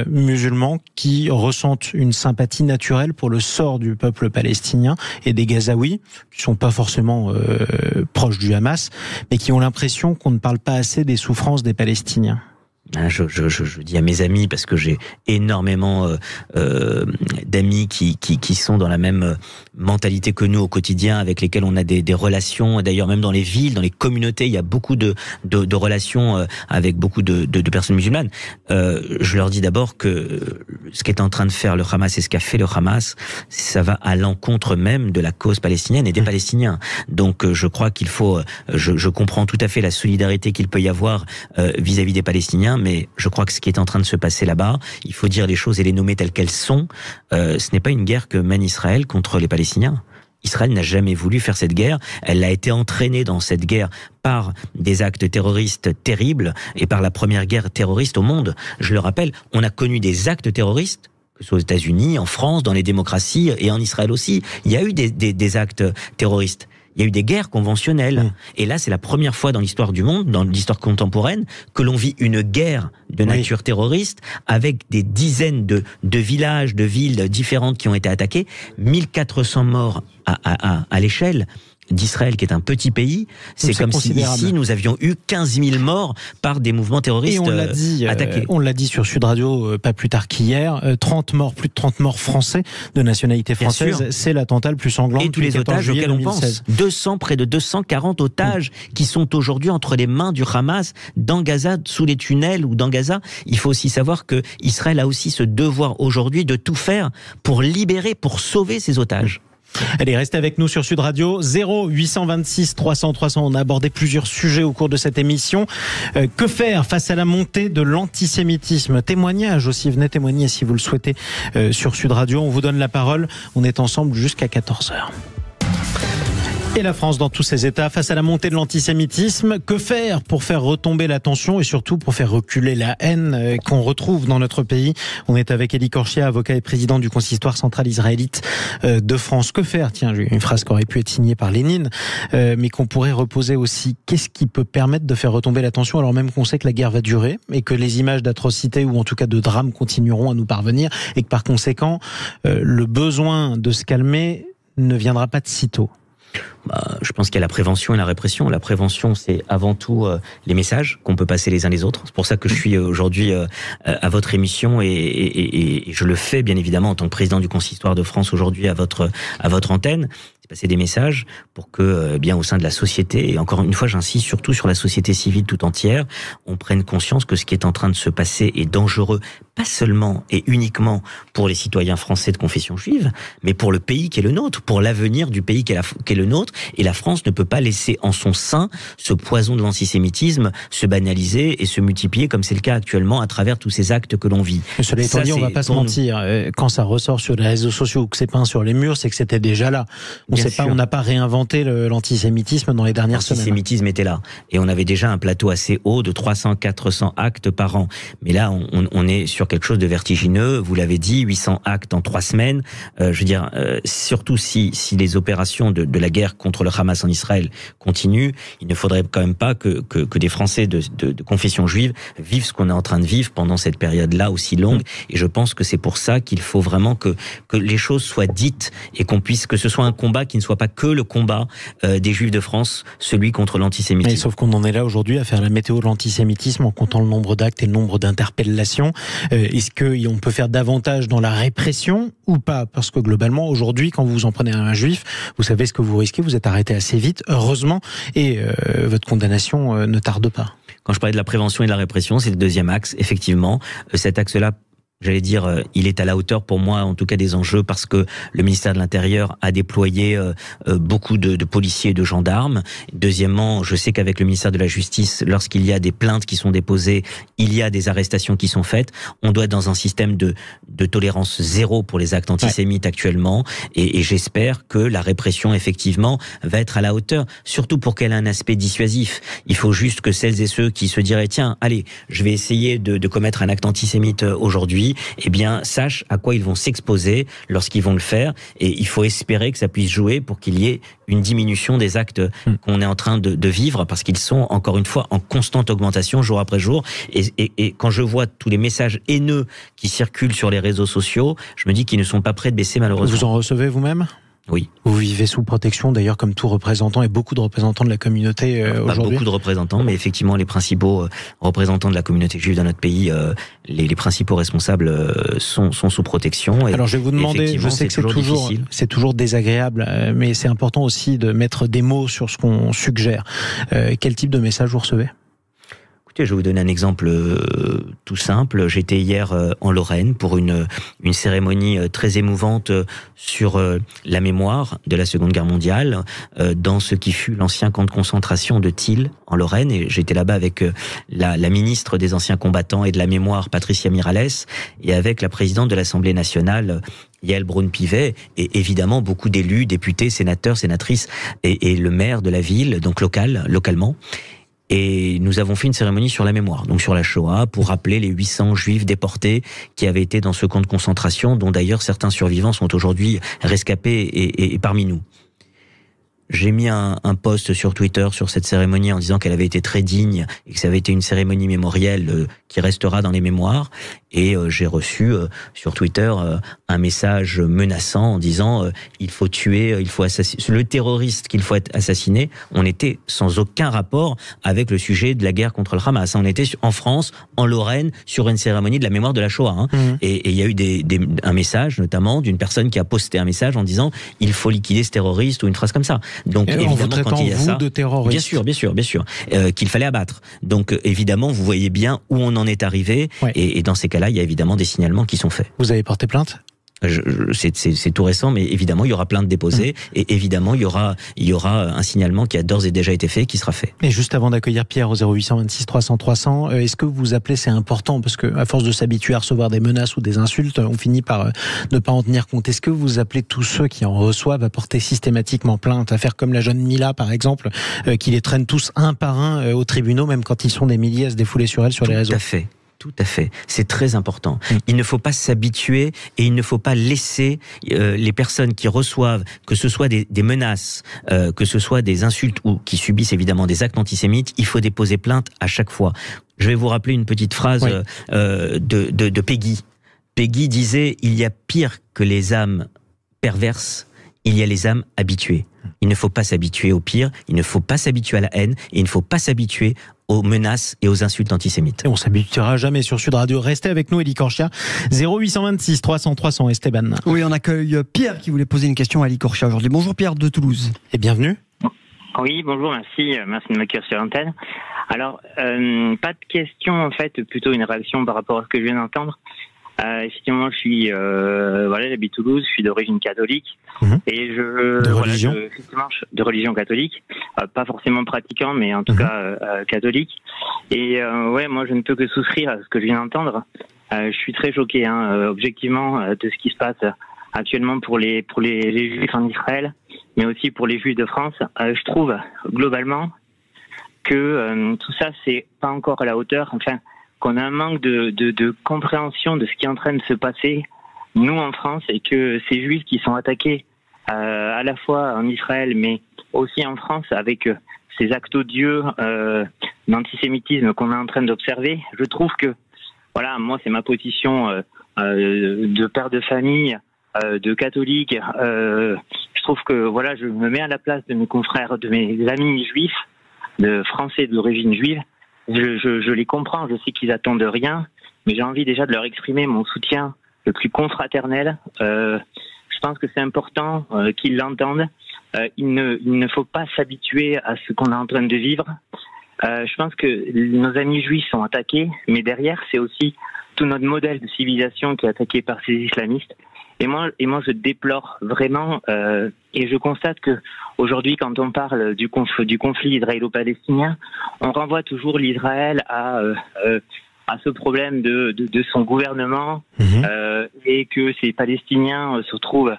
musulmans qui ressentent une sympathie naturelle pour le sort du peuple palestinien et des Gazaouis, qui sont pas forcément proches du Hamas, mais qui ont l'impression qu'on ne parle pas assez des souffrances des Palestiniens? Je dis à mes amis, parce que j'ai énormément d'amis qui sont dans la même mentalité que nous au quotidien, avec lesquels on a des relations, d'ailleurs même dans les villes, dans les communautés, il y a beaucoup de relations avec beaucoup de personnes musulmanes. Je leur dis d'abord que ce qu'est en train de faire le Hamas et ce qu'a fait le Hamas, ça va à l'encontre même de la cause palestinienne et des Palestiniens. Donc je crois qu'il faut, je comprends tout à fait la solidarité qu'il peut y avoir vis-à-vis des Palestiniens, mais je crois que ce qui est en train de se passer là-bas, il faut dire les choses et les nommer telles qu'elles sont. Ce n'est pas une guerre que mène Israël contre les Palestiniens. Israël n'a jamais voulu faire cette guerre. Elle a été entraînée dans cette guerre par des actes terroristes terribles et par la première guerre terroriste au monde. Je le rappelle, on a connu des actes terroristes, que ce soit aux États-Unis, en France, dans les démocraties et en Israël aussi. Il y a eu des actes terroristes. Il y a eu des guerres conventionnelles. Et là, c'est la première fois dans l'histoire du monde, dans l'histoire contemporaine, que l'on vit une guerre de nature terroriste avec des dizaines de villages, de villes différentes qui ont été attaquées. 1400 morts à l'échelle d'Israël, qui est un petit pays. C'est comme si ici, nous avions eu 15 000 morts par des mouvements terroristes attaqués. On l'a dit sur Sud Radio pas plus tard qu'hier, plus de 30 morts français de nationalité française. C'est l'attentat le plus sanglant. Et tous les otages auxquels on pense. Près de 240 otages qui sont aujourd'hui entre les mains du Hamas, dans Gaza, sous les tunnels ou dans Gaza. Il faut aussi savoir que Israël a aussi ce devoir aujourd'hui de tout faire pour libérer, pour sauver ces otages. Allez, restez avec nous sur Sud Radio. 0826 300 300. On a abordé plusieurs sujets au cours de cette émission. Que faire face à la montée de l'antisémitisme? Témoignage aussi. Venez témoigner si vous le souhaitez sur Sud Radio. On vous donne la parole. On est ensemble jusqu'à 14h. Et la France dans tous ses états face à la montée de l'antisémitisme. Que faire pour faire retomber la tension et surtout pour faire reculer la haine qu'on retrouve dans notre pays? On est avec Eli Korshia, avocat et président du consistoire central israélite de France. Que faire? Tiens, une phrase qui aurait pu être signée par Lénine, mais qu'on pourrait reposer aussi. Qu'est-ce qui peut permettre de faire retomber la tension alors même qu'on sait que la guerre va durer et que les images d'atrocités ou en tout cas de drames continueront à nous parvenir et que par conséquent, le besoin de se calmer ne viendra pas de sitôt? Je pense qu'il y a la prévention et la répression. La prévention, c'est avant tout les messages qu'on peut passer les uns les autres. C'est pour ça que je suis aujourd'hui à votre émission et je le fais bien évidemment en tant que président du consistoire de France aujourd'hui à votre antenne. C'est passer des messages pour que, bien au sein de la société, et encore une fois j'insiste surtout sur la société civile tout entière, on prenne conscience que ce qui est en train de se passer est dangereux, pas seulement et uniquement pour les citoyens français de confession juive, mais pour le pays qui est le nôtre, pour l'avenir du pays qui est le nôtre. Et la France ne peut pas laisser en son sein ce poison de l'antisémitisme se banaliser et se multiplier comme c'est le cas actuellement à travers tous ces actes que l'on vit. Mais cela étant dit, on ne va pas se mentir, quand ça ressort sur les réseaux sociaux ou que c'est peint sur les murs, c'est que c'était déjà là. On n'a pas réinventé l'antisémitisme dans les dernières semaines. L'antisémitisme était là. Et on avait déjà un plateau assez haut de 300-400 actes par an. Mais là, on est sur quelque chose de vertigineux. Vous l'avez dit, 800 actes en 3 semaines. Je veux dire, surtout si les opérations de la guerre contre le Hamas en Israël continuent, il ne faudrait quand même pas que des Français de confession juive vivent ce qu'on est en train de vivre pendant cette période-là aussi longue. Et je pense que c'est pour ça qu'il faut vraiment que les choses soient dites et que ce soit un combat qui ne soit pas que le combat des Juifs de France, celui contre l'antisémitisme. Mais sauf qu'on en est là aujourd'hui à faire la météo de l'antisémitisme en comptant le nombre d'actes et le nombre d'interpellations. Est-ce qu'on peut faire davantage dans la répression ou pas? Parce que globalement, aujourd'hui, quand vous en prenez à un juif, vous savez ce que vous risquez, vous êtes arrêté assez vite, heureusement, et votre condamnation ne tarde pas. Quand je parlais de la prévention et de la répression, c'est le deuxième axe, effectivement. Cet axe-là, j'allais dire, il est à la hauteur pour moi, en tout cas des enjeux, parce que le ministère de l'Intérieur a déployé beaucoup de policiers et de gendarmes. Deuxièmement, je sais qu'avec le ministère de la Justice, lorsqu'il y a des plaintes qui sont déposées, il y a des arrestations qui sont faites. On doit être dans un système de tolérance zéro pour les actes antisémites actuellement, et j'espère que la répression, effectivement, va être à la hauteur, surtout pour qu'elle ait un aspect dissuasif. Il faut juste que celles et ceux qui se diraient, tiens, allez, je vais essayer de commettre un acte antisémite aujourd'hui, eh bien, sachent à quoi ils vont s'exposer lorsqu'ils vont le faire. Et il faut espérer que ça puisse jouer pour qu'il y ait une diminution des actes qu'on est en train de vivre, parce qu'ils sont, encore une fois, en constante augmentation jour après jour. Et quand je vois tous les messages haineux qui circulent sur les réseaux sociaux, je me dis qu'ils ne sont pas prêts de baisser, malheureusement. Vous en recevez vous-même ? Oui. Vous vivez sous protection, d'ailleurs, comme tout représentant et beaucoup de représentants de la communauté aujourd'hui. Pas beaucoup de représentants, mais effectivement, les principaux représentants de la communauté juive dans notre pays, les principaux responsables sont sous protection. Alors, je vais vous demander, je sais que c'est toujours désagréable, mais c'est important aussi de mettre des mots sur ce qu'on suggère. Quel type de message vous recevez ? Écoutez, je vais vous donner un exemple tout simple. J'étais hier en Lorraine pour une cérémonie très émouvante sur la mémoire de la Seconde Guerre mondiale dans ce qui fut l'ancien camp de concentration de Thiel en Lorraine. Et j'étais là-bas avec la ministre des anciens combattants et de la mémoire, Patricia Miralles, et avec la présidente de l'Assemblée nationale, Yael Braun-Pivet, et évidemment beaucoup d'élus, députés, sénateurs, sénatrices et le maire de la ville, donc localement. Et nous avons fait une cérémonie sur la mémoire, donc sur la Shoah, pour rappeler les 800 juifs déportés qui avaient été dans ce camp de concentration, dont d'ailleurs certains survivants sont aujourd'hui rescapés et parmi nous. J'ai mis un post sur Twitter sur cette cérémonie en disant qu'elle avait été très digne et que ça avait été une cérémonie mémorielle qui restera dans les mémoires. Et j'ai reçu sur Twitter un message menaçant en disant il faut tuer, il faut assassiner le terroriste qu'il faut assassiner. On était sans aucun rapport avec le sujet de la guerre contre le Hamas. On était en France, en Lorraine, sur une cérémonie de la mémoire de la Shoah. Et il y a eu un message notamment d'une personne qui a posté un message en disant il faut liquider ce terroriste ou une phrase comme ça. Donc évidemment quand il y a ça, de terroriste. Bien sûr, qu'il fallait abattre. Donc évidemment vous voyez bien où on en est arrivé. Ouais. Et dans ces cas-là, il y a évidemment des signalements qui sont faits. Vous avez porté plainte ? C'est tout récent, mais évidemment, il y aura plainte déposée et évidemment, il y aura un signalement qui a d'ores et déjà été fait et qui sera fait. Et juste avant d'accueillir Pierre au 0826 300 300, est-ce que vous appelez, c'est important, parce que à force de s'habituer à recevoir des menaces ou des insultes, on finit par ne pas en tenir compte. Est-ce que vous appelez tous ceux qui en reçoivent à porter systématiquement plainte, à faire comme la jeune Mila, par exemple, qui les traîne tous un par un aux tribunaux, même quand ils sont des milliers à se défouler sur elle sur les réseaux ? Tout à fait. C'est très important. Il ne faut pas s'habituer et il ne faut pas laisser les personnes qui reçoivent, que ce soit des menaces, que ce soit des insultes ou qui subissent évidemment des actes antisémites, il faut déposer plainte à chaque fois. Je vais vous rappeler une petite phrase de Peggy. Peggy disait « Il y a pire que les âmes perverses, il y a les âmes habituées ». Il ne faut pas s'habituer au pire, il ne faut pas s'habituer à la haine et il ne faut pas s'habituer aux menaces et aux insultes antisémites. Et on s'habituera jamais sur Sud Radio. Restez avec nous, Élie Korchia. 0826 300 300, Esteban. Oui, on accueille Pierre qui voulait poser une question à Élie Korchia aujourd'hui. Bonjour Pierre de Toulouse. Et bienvenue. Oui, bonjour, merci de m'accueillir sur l'antenne. Alors, pas de question en fait, plutôt une réaction par rapport à ce que je viens d'entendre. Effectivement, je suis, j'habite Toulouse, je suis d'origine catholique et de religion, de religion catholique, pas forcément pratiquant, mais en tout cas catholique. Et moi, je ne peux que souscrire à ce que je viens d'entendre. Je suis très choqué, objectivement, de ce qui se passe actuellement pour les Juifs en Israël, mais aussi pour les Juifs de France. Je trouve globalement que tout ça, c'est pas encore à la hauteur. Enfin, qu'on a un manque de compréhension de ce qui est en train de se passer, nous en France, et que ces Juifs qui sont attaqués à la fois en Israël, mais aussi en France, avec ces actes odieux d'antisémitisme qu'on est en train d'observer, je trouve que, voilà, moi c'est ma position de père de famille, de catholique, je trouve que, voilà, je me mets à la place de mes confrères, de mes amis juifs, de Français d'origine juive. Je les comprends, je sais qu'ils attendent rien, mais j'ai envie déjà de leur exprimer mon soutien le plus confraternel. Je pense que c'est important qu'ils l'entendent. Il ne faut pas s'habituer à ce qu'on est en train de vivre. Je pense que nos amis juifs sont attaqués, mais derrière, c'est aussi tout notre modèle de civilisation qui est attaqué par ces islamistes. Et moi, je déplore vraiment, et je constate que aujourd'hui, quand on parle du conflit israélo-palestinien, on renvoie toujours l'Israël à ce problème de son gouvernement, et que ces Palestiniens se retrouvent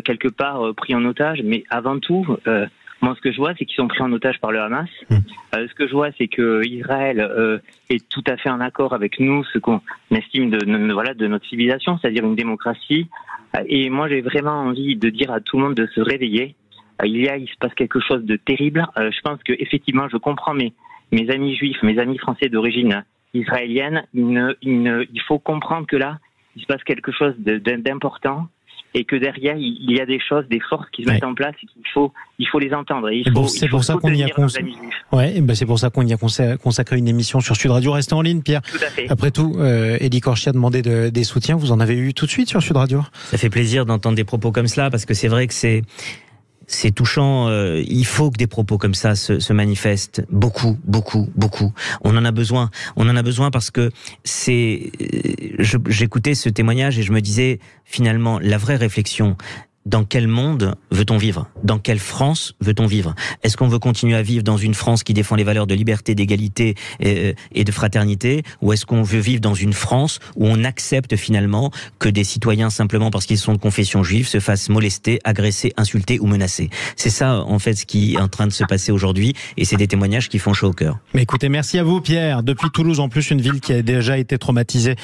quelque part pris en otage. Mais avant tout, moi, ce que je vois, c'est qu'ils sont pris en otage par le Hamas. Ce que je vois, c'est que Israël est tout à fait en accord avec nous, ce qu'on estime de notre civilisation, c'est-à-dire une démocratie. Et moi, j'ai vraiment envie de dire à tout le monde de se réveiller. Il se passe quelque chose de terrible. Je pense que effectivement, je comprends mes amis juifs, mes amis français d'origine israélienne. Il faut comprendre que là, il se passe quelque chose d'important. et que derrière il y a des choses, des forces qui se mettent en place et qu'il faut les entendre. Et c'est pour ça qu'on y a c'est pour ça qu'on y a consacré une émission sur Sud Radio. Restez en ligne, Pierre. Tout à fait. Après tout, Élie Korchia demandait des soutiens. Vous en avez eu tout de suite sur Sud Radio? Ça fait plaisir d'entendre des propos comme cela, parce que c'est vrai que c'est touchant. Il faut que des propos comme ça se manifestent. Beaucoup. On en a besoin. Parce que j'écoutais ce témoignage et je me disais, finalement, la vraie réflexion, dans quel monde veut-on vivre? Dans quelle France veut-on vivre? Est-ce qu'on veut continuer à vivre dans une France qui défend les valeurs de liberté, d'égalité et de fraternité? Ou est-ce qu'on veut vivre dans une France où on accepte finalement que des citoyens, simplement parce qu'ils sont de confession juive, se fassent molester, agresser, insulter ou menacer? C'est ça, en fait, ce qui est en train de se passer aujourd'hui, et c'est des témoignages qui font chaud au cœur. Mais écoutez, merci à vous, Pierre. Depuis Toulouse, en plus, une ville qui a déjà été traumatisée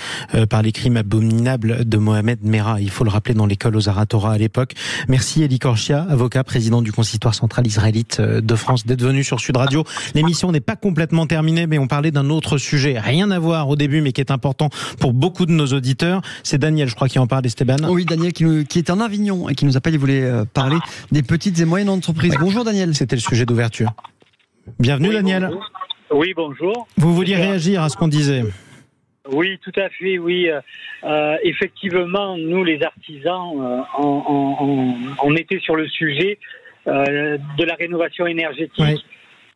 par les crimes abominables de Mohamed Merah. Il faut le rappeler, dans l'école aux Aratora à l'époque. Merci Élie Korchia, avocat, président du Consistoire central israélite de France, d'être venu sur Sud Radio. L'émission n'est pas complètement terminée, mais on parlait d'un autre sujet, rien à voir au début, mais qui est important pour beaucoup de nos auditeurs. C'est Daniel, je crois, qui en parle, Esteban. Oui, Daniel, qui est en Avignon et qui nous appelle. Il voulait parler des petites et moyennes entreprises. Bonjour Daniel. C'était le sujet d'ouverture. Bienvenue Daniel. Bonjour. Oui, bonjour. Vous vouliez réagir à ce qu'on disait? Oui, tout à fait, oui. Effectivement, nous, les artisans, on était sur le sujet de la rénovation énergétique. Oui.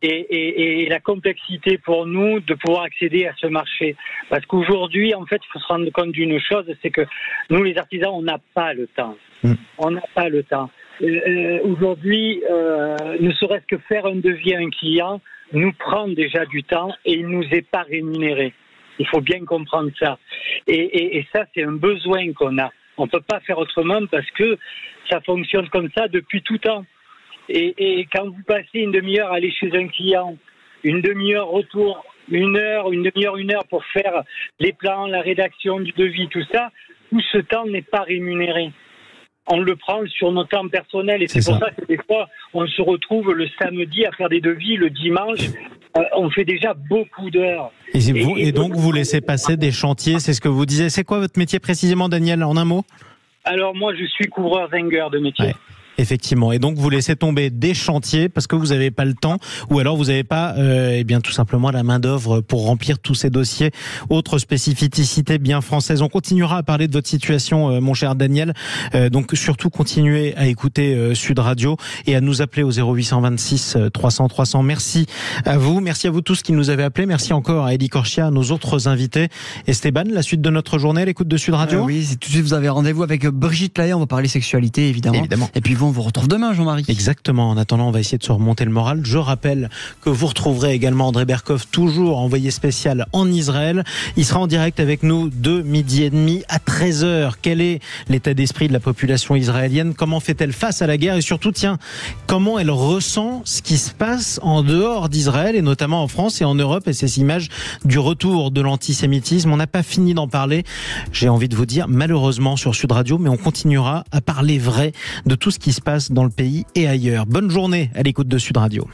Et la complexité pour nous de pouvoir accéder à ce marché. Parce qu'aujourd'hui, en fait, il faut se rendre compte d'une chose, c'est que nous, les artisans, on n'a pas le temps. On n'a pas le temps. Aujourd'hui, ne serait-ce que faire un devis à un client nous prend déjà du temps et il nous est pas rémunéré. Il faut bien comprendre ça. Et ça, c'est un besoin qu'on a. On ne peut pas faire autrement parce que ça fonctionne comme ça depuis tout temps. Et quand vous passez une demi-heure à aller chez un client, une demi-heure retour, une heure pour faire les plans, la rédaction du devis, tout ça, tout ce temps n'est pas rémunéré. On le prend sur nos temps personnels et c'est pour ça que des fois, on se retrouve le samedi à faire des devis, le dimanche, on fait déjà beaucoup d'heures. Et donc, vous laissez passer des chantiers, c'est ce que vous disiez. C'est quoi votre métier précisément, Daniel, en un mot? Alors, moi, je suis couvreur zingueur de métier. Ouais. Effectivement. Et donc, vous laissez tomber des chantiers parce que vous n'avez pas le temps, ou alors vous n'avez pas, tout simplement la main d'œuvre pour remplir tous ces dossiers. Autre spécificité bien française. On continuera à parler de votre situation, mon cher Daniel. Donc, surtout, continuez à écouter Sud Radio et à nous appeler au 0826 300 300. Merci à vous tous qui nous avez appelés. Merci encore à Élie Korchia, à nos autres invités. Esteban, la suite de notre journée, l'écoute de Sud Radio. Oui, tout de suite, vous avez rendez-vous avec Brigitte Lahaie. On va parler sexualité, évidemment. Et puis, on vous retrouve demain, Jean-Marie. Exactement. En attendant, on va essayer de se remonter le moral. Je rappelle que vous retrouverez également André Berkoff, toujours envoyé spécial en Israël. Il sera en direct avec nous de 12h30 à 13h. Quel est l'état d'esprit de la population israélienne? Comment fait-elle face à la guerre? Et surtout, comment elle ressent ce qui se passe en dehors d'Israël, et notamment en France et en Europe, et ces images du retour de l'antisémitisme? On n'a pas fini d'en parler, j'ai envie de vous dire, malheureusement, sur Sud Radio, mais on continuera à parler vrai de tout ce qui se passe dans le pays et ailleurs. Bonne journée à l'écoute de Sud Radio.